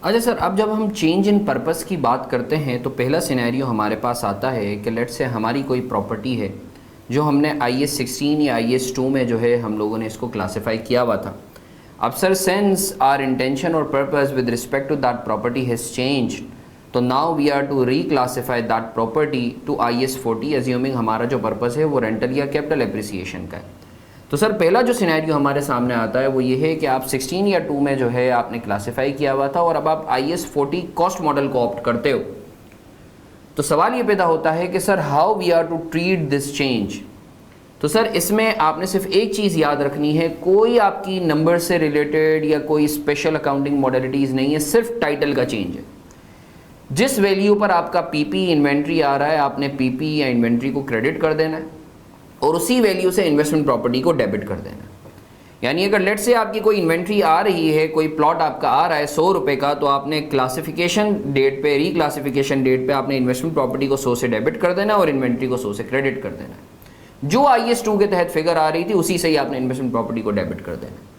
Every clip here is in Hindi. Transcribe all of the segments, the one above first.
अच्छा सर, अब जब हम चेंज इन पर्पस की बात करते हैं तो पहला सिनेरियो हमारे पास आता है कि लेट्स से हमारी कोई प्रॉपर्टी है जो हमने IS 16 या IS 2 में जो है हम लोगों ने इसको क्लासिफाई किया हुआ था। अब सर सेंस आर इंटेंशन और purpose with respect to that property has change, तो now we are to reclassify that property to IS 40, assuming हमारा जो पर्पस है वो रेंटल या कैपिटल एप्रिसिएशन का है। तो सर पहला जो सिनेरियो हमारे सामने आता है वो ये है कि आप 16 या 2 में जो है आपने क्लासिफाई किया हुआ था और अब आप IS 40 कॉस्ट मॉडल को ऑप्ट करते हो। तो सवाल ये पैदा होता है कि sir how we are to treat this change. तो सर इसमें आपने सिर्फ एक चीज़ याद रखनी है, कोई आपकी नंबर से रिलेटेड या कोई स्पेशल अकाउंटिंग मॉडलिटीज़ नहीं है, सिर्फ टाइटल का चेंज है। जिस वैल्यू पर आपका पीपी इन्वेंट्री आ रहा है आपने पीपी या इन्वेंट्री को क्रेडिट कर देना है और उसी वैल्यू से इन्वेस्टमेंट प्रॉपर्टी को डेबिट कर देना है। यानी अगर लेट से आपकी कोई इन्वेंट्री आ रही है, कोई प्लॉट आपका आ रहा है 100 रुपये का, तो आपने क्लासिफिकेशन डेट पे, रीक्लासिफिकेशन डेट पे आपने इन्वेस्टमेंट प्रॉपर्टी को 100 से डेबिट कर देना और इन्वेंट्री को 100 से क्रेडिट कर देना है। जो IS 2 के तहत फिगर आ रही थी उसी से ही आपने इन्वेस्टमेंट प्रॉपर्टी को डेबिट कर देना है।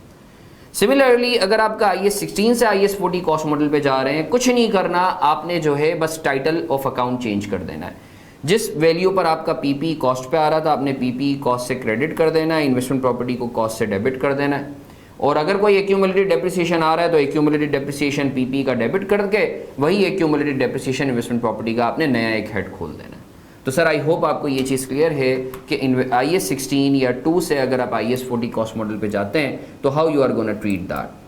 सिमिलरली अगर आपका IS 16 से IS 40 कॉस्ट मॉडल पे जा रहे हैं, कुछ नहीं करना, आपने जो है बस टाइटल ऑफ अकाउंट चेंज कर देना है। जिस वैल्यू पर आपका पीपी कॉस्ट पे आ रहा था आपने पीपी कॉस्ट से क्रेडिट कर देना है, इन्वेस्टमेंट प्रॉपर्टी को कॉस्ट से डेबिट कर देना है। और अगर कोई एक्यूमुलेटेड डेप्रिसिएशन आ रहा है तो एक्यूमुलेटेड डेप्रिसिएशन पीपी का डेबिट करके वही एक्यूमुलेटेड डेप्रिसिएशन इन्वेस्टमेंट प्रॉपर्टी का आपने नया एक हेड खोल देना है। तो सर आई होप आपको ये चीज़ क्लियर है कि IS 16 या 2 से अगर आप IS 40 कॉस्ट मॉडल पे जाते हैं तो how you are gonna treat that.